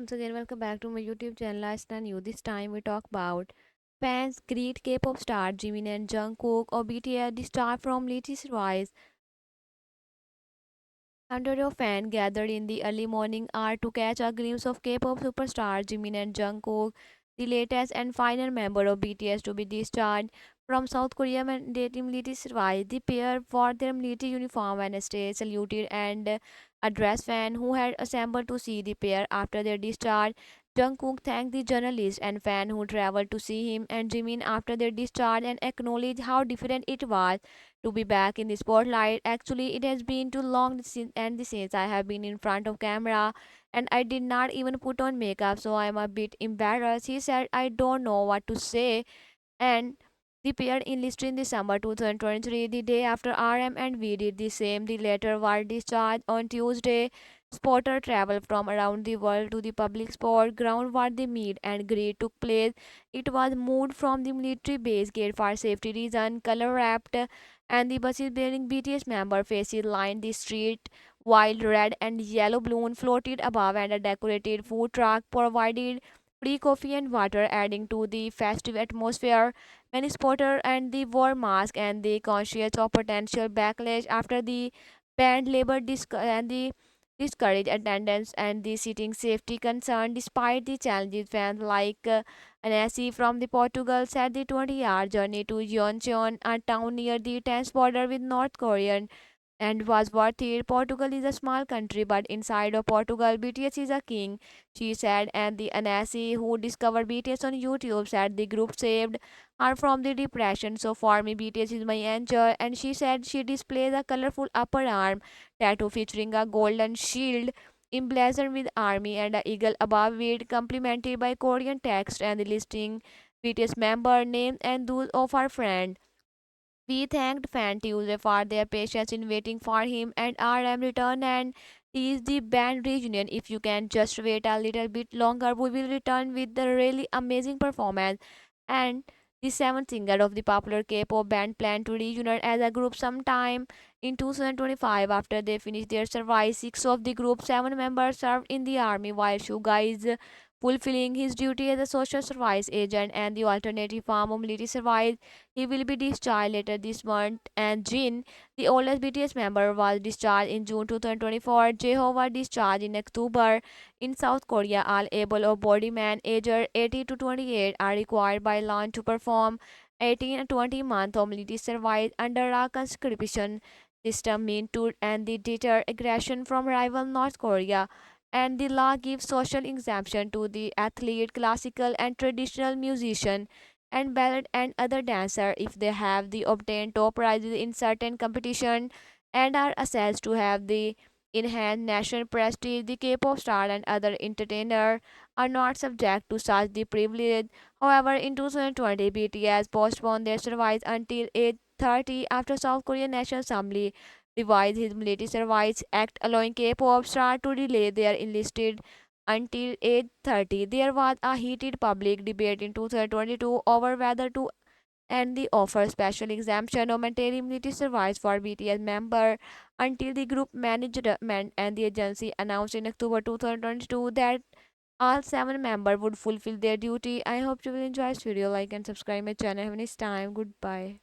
Once again, welcome back to my YouTube channel. Last and you. This time we talk about fans greet K-pop star Jimin and Jungkook or BTS. The star from latest rise. Hundreds of fans gathered in the early morning hour to catch a glimpse of K-pop superstar Jimin and Jungkook, the latest and final member of BTS to be discharged from South Korea mandating military service. The pair wore their military uniform Wednesday, saluted and addressed fans who had assembled to see the pair after their discharge. Jungkook thanked the journalists and fans who traveled to see him and Jimin after their discharge and acknowledged how different it was to be back in the spotlight. Actually, it has been too long since I have been in front of camera and I did not even put on makeup, so I'm a bit embarrassed. He said, I don't know what to say. And the pair enlisted in December 2023, the day after RM and V did the same. The latter were discharged on Tuesday. Spotter traveled from around the world to the public sport ground where the meet and greet took place. It was moved from the military base gate for safety reason, color wrapped, and the buses bearing BTS member faces lined the street, while red and yellow balloon floated above and a decorated food truck provided free coffee and water, adding to the festive atmosphere. Many spotter and the wore mask and the conscious of potential backlash after the band labor and the discourage attendance and the seating safety concern. Despite the challenges, fans like Anasi from the Portugal said the 20-hour journey to Yeoncheon, a town near the tense border with North Korea, and was worth it. Portugal is a small country, but inside of Portugal, BTS is a king, she said. And the Anasi, who discovered BTS on YouTube, said the group saved her from the depression. So for me, BTS is my angel. And she said she displays a colorful upper arm tattoo featuring a golden shield emblazoned with army and an eagle above it, complemented by Korean text and the listing BTS member names and those of her friend. We thanked Fan Tuesday for their patience in waiting for him and RM return and tease the band reunion. If you can just wait a little bit longer, we will return with the really amazing performance. And the seventh singer of the popular K-pop band planned to reunite as a group sometime in 2025 after they finished their service. Six of the group's seven members served in the army, while Suga is fulfilling his duty as a social service agent and the alternative form of military service. He will be discharged later this month. And Jin, the oldest BTS member, was discharged in June 2024. Jeho was discharged in October. In South Korea, all able or body men aged 80 to 28 are required by law to perform 18 and 20 months of military service under a conscription system meant to and the deter aggression from rival North Korea. And the law gives social exemption to the athlete, classical and traditional musician and ballet and other dancer if they have the obtained top prizes in certain competition and are assessed to have the enhanced national prestige. The K-pop star and other entertainer are not subject to such the privilege. However, in 2020, BTS postponed their service until age 30 after South Korean National Assembly revised his military service act, allowing K-pop star to delay their enlisted until age 30. There was a heated public debate in 2022 over whether to end the offer special exemption or military service for BTS member until the group management and the agency announced in October 2022 that all seven members would fulfill their duty. I hope you will enjoy this video. Like and subscribe my channel. Have a nice time. Goodbye.